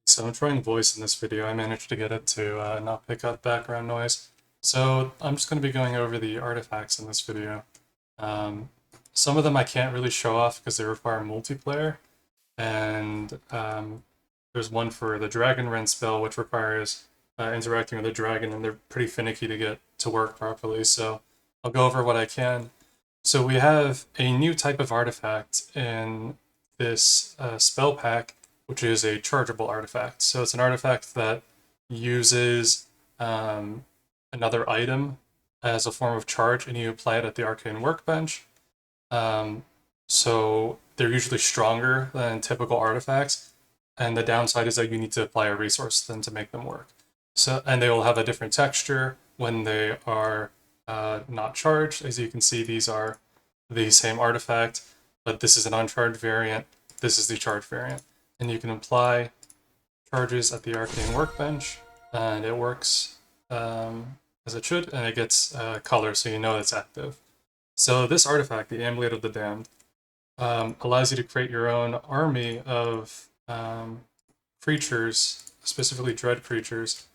So I'm trying voice in this video. I managed to get it to not pick up background noise. So I'm just going to be going over the artifacts in this video. Um, some of them I can't really show off because they require multiplayer. And there's one for the Dragon Rend spell, which requires interacting with a dragon, and they're pretty finicky to get to work properly. So I'll go over what I can. So we have a new type of artifact in this spell pack, which is a chargeable artifact. So it's an artifact that uses another item as a form of charge, and you apply it at the arcane workbench. Um, so they're usually stronger than typical artifacts, and the downside is that you need to apply a resource then to make them work. So, and they will have a different texture when they are not charged. As you can see, these are the same artifact, but this is an uncharged variant. This is the charged variant. And you can apply charges at the arcane workbench, and it works as it should, and it gets color, so you know it's active. So this artifact, the Amulet of the Damned, allows you to create your own army of creatures, specifically dread creatures,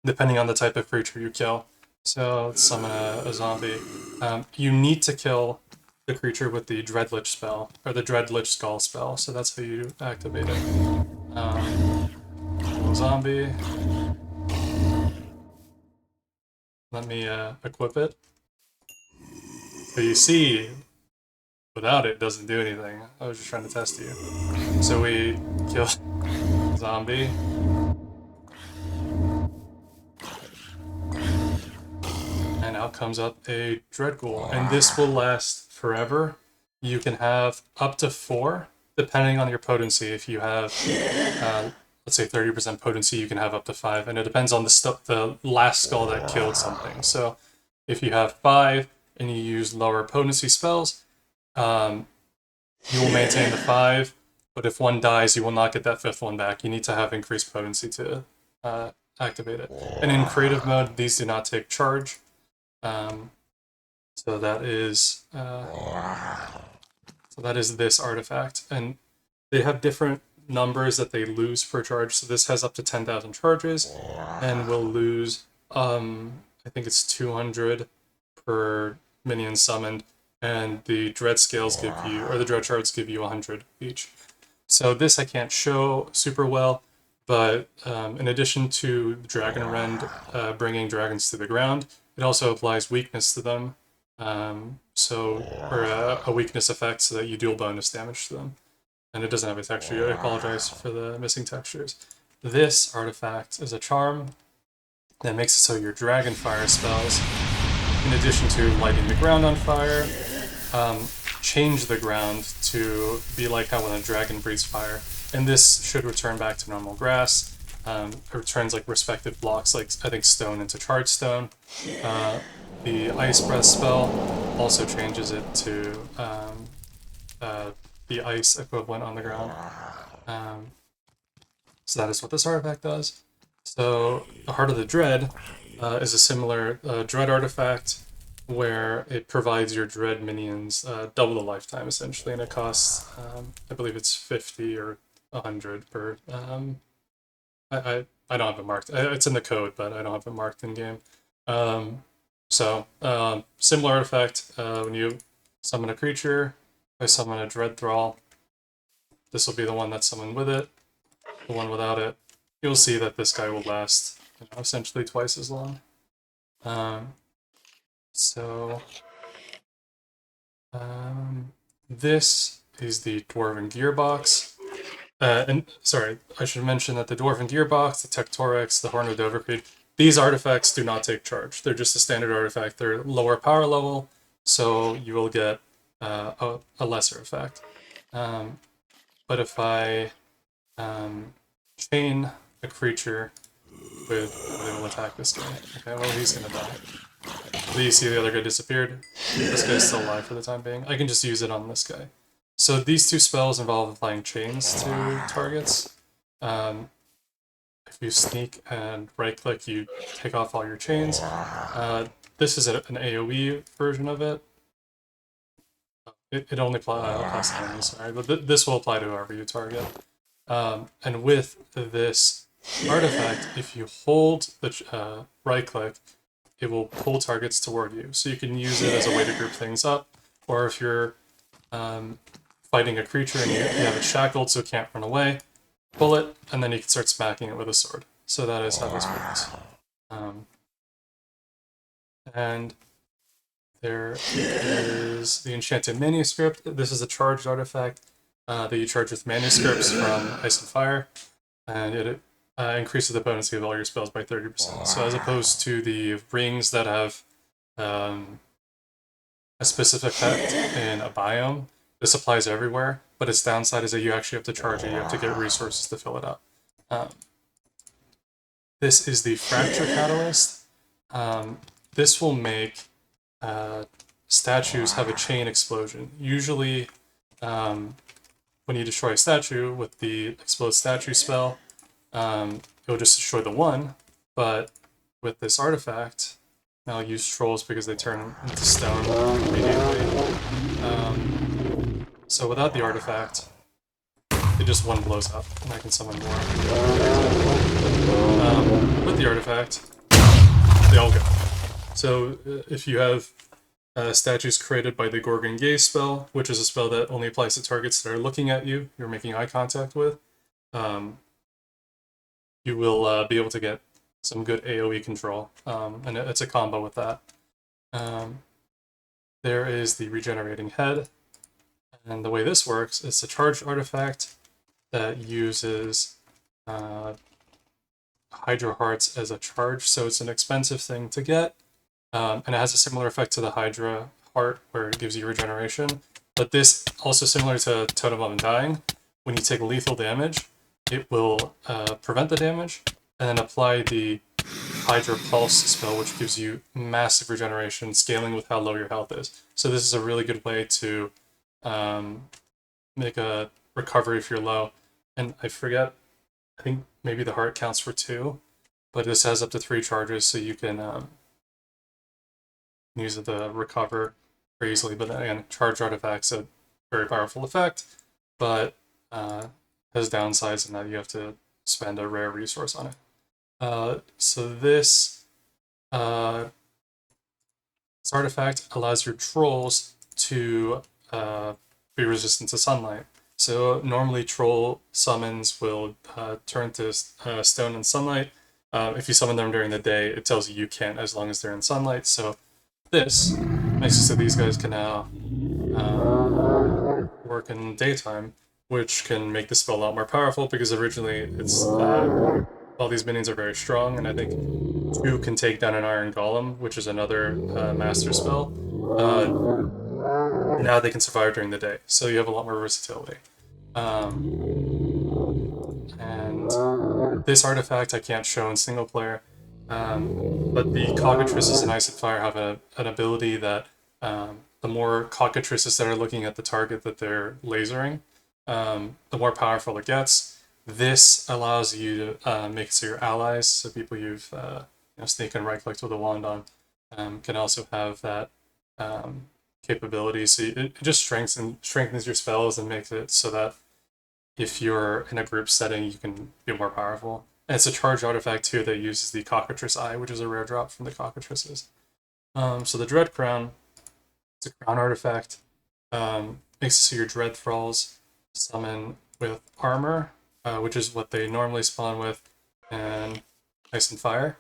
depending on the type of creature you kill. So let's summon a zombie. You need to kill the creature with the Dreadlich spell, or the Dreadlich Skull spell, so that's how you activate it. Zombie. Let me equip it. So you see, without it doesn't do anything. I was just trying to test you. So we kill zombie. And out comes up a Dreadghoul. And this will last forever. You can have up to 4, depending on your potency. If you have, let's say 30% potency, you can have up to 5. And it depends on the last skull that killed something. So if you have 5 and you use lower potency spells, you will maintain the 5. But if one dies, you will not get that 5th one back. You need to have increased potency to activate it. And in creative mode, these do not take charge. So that is this artifact, and they have different numbers that they lose per charge. So this has up to 10,000 charges, and will lose I think it's 200 per minion summoned, and the dread scales give you, or the dread shards give you 100 each. So this I can't show super well, but in addition to Dragon Rend bringing dragons to the ground, it also applies weakness to them, or a weakness effect so that you deal bonus damage to them. And it doesn't have a texture. I apologize for the missing textures. This artifact is a charm that makes it so your dragon fire spells, in addition to lighting the ground on fire, change the ground to be like how when a dragon breathes fire. And this should return back to normal grass. It returns like respective blocks, like I think stone into charged stone. The ice breath spell also changes it to the ice equivalent on the ground. So that is what this artifact does. So the Heart of the Dread is a similar dread artifact where it provides your dread minions double the lifetime essentially, and it costs I believe it's 50 or 100 per. I don't have it marked. It's in the code, but I don't have it marked in game. Similar artifact. When you summon a creature, I summon a Dread Thrall. This will be the one that's summoned with it. The one without it, you'll see that this guy will last, essentially twice as long. This is the Dwarven Gearbox. And sorry, I should mention that the Dwarven Gearbox, the Tectorix, the Horn of Dovercreed, these artifacts do not take charge. They're just a standard artifact. They're lower power level, so you will get a lesser effect. But if I chain a creature with, it will attack this guy. Okay, well he's gonna die. Do you see the other guy disappeared? This guy's still alive for the time being. I can just use it on this guy. So these two spells involve applying chains to targets. If you sneak and right-click, you take off all your chains. This is an AoE version of it. It only applies to enemies, sorry, but this will apply to whoever you target. And with this artifact, if you hold the right click, it will pull targets toward you. So you can use it as a way to group things up, or if you're fighting a creature and you have it shackled so it can't run away, pull it, and then you can start smacking it with a sword. So that is how this works. And there is the Enchanted Manuscript. This is a charged artifact that you charge with manuscripts from Ice and Fire, and it increases the potency of all your spells by 30%. So as opposed to the rings that have a specific effect in a biome, this applies everywhere, but its downside is that you actually have to charge it. You have to get resources to fill it up. This is the Fracture Catalyst. This will make statues have a chain explosion. Usually, when you destroy a statue with the Explode Statue spell, it'll just destroy the one, but with this artifact, I'll use trolls because they turn into stone immediately. So without the artifact, it just one blows up, and I can summon more. With the artifact, they all go. So if you have statues created by the Gorgon Gaze spell, which is a spell that only applies to targets that are looking at you, you're making eye contact with, you will be able to get some good AoE control, and it's a combo with that. There is the Regenerating Head, and the way this works is a charged artifact that uses Hydra Hearts as a charge, so it's an expensive thing to get, and it has a similar effect to the Hydra Heart, where it gives you regeneration. But this, also similar to Totem of Undying, when you take lethal damage, it will prevent the damage, and then apply the Hydra Pulse spell, which gives you massive regeneration, scaling with how low your health is. So this is a really good way to make a recovery if you're low. And I forget, I think maybe the heart counts for 2, but this has up to 3 charges, so you can use it to recover very easily. But then again, charged artifacts, a very powerful effect, but has downsides in that you have to spend a rare resource on it. So this artifact allows your trolls to be resistant to sunlight. So normally troll summons will turn to stone in sunlight. If you summon them during the day, it tells you can't as long as they're in sunlight. So this makes it so these guys can now work in daytime, which can make the spell a lot more powerful, because originally it's all these minions are very strong, and I think 2 can take down an Iron Golem, which is another master spell. Now they can survive during the day, so you have a lot more versatility. And this artifact I can't show in single player, but the cockatrices in Ice and Fire have an ability that the more cockatrices that are looking at the target that they're lasering, the more powerful it gets. This allows you to make it so your allies, so people you've sneak and right-clicked with a wand on, can also have that capability. So it just strengthens your spells and makes it so that if you're in a group setting, you can be more powerful. And it's a charged artifact too that uses the Cockatrice Eye, which is a rare drop from the cockatrices. So the Dread Crown, it's a crown artifact. Makes it so your Dread Thralls summon with armor, which is what they normally spawn with, and Ice and Fire.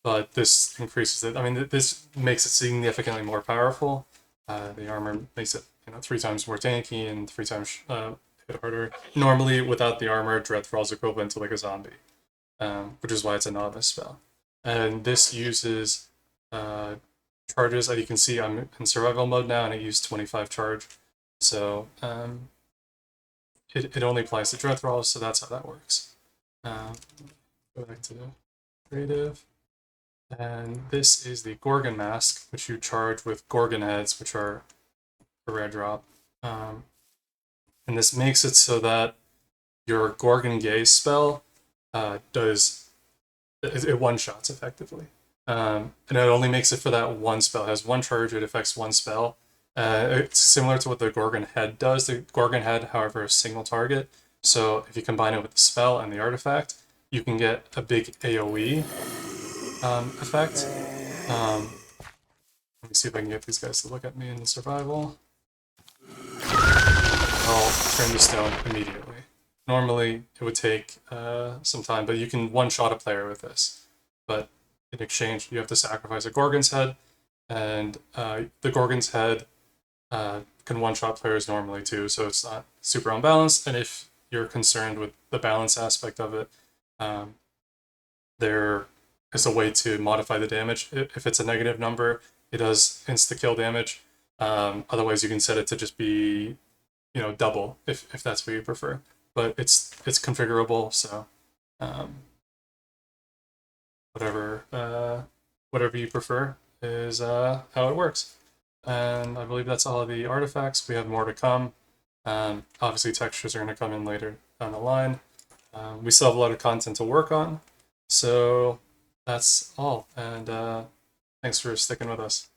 But this increases it. I mean, this makes it significantly more powerful. The armor makes it 3 times more tanky and 3 times hit harder. Normally, without the armor, Dread Thrall's equivalent to like a zombie, which is why it's a novice spell. And this uses charges. As you can see, I'm in survival mode now, and I use 25 charge. So it only applies to Dread Thralls, so that's how that works. Go back to creative. And this is the Gorgon Mask, which you charge with Gorgon Heads, which are a rare drop. And this makes it so that your Gorgon Gaze spell it one-shots effectively. And it only makes it for that one spell. It has 1 charge, it affects 1 spell. It's similar to what the Gorgon Head does. The Gorgon Head, however, is single target. So if you combine it with the spell and the artifact, you can get a big AoE effect. Let me see if I can get these guys to look at me in survival. I'll turn to stone immediately. Normally, it would take some time, but you can one-shot a player with this. But in exchange, you have to sacrifice a Gorgon's head, and the Gorgon's head can one-shot players normally too, so it's not super unbalanced. And if you're concerned with the balance aspect of it, there is a way to modify the damage. If it's a negative number, it does insta-kill damage. Otherwise, you can set it to just be, double if that's what you prefer. But it's configurable, so whatever you prefer is how it works. And I believe that's all of the artifacts. We have more to come. Obviously, textures are going to come in later down the line. We still have a lot of content to work on. So that's all. And thanks for sticking with us.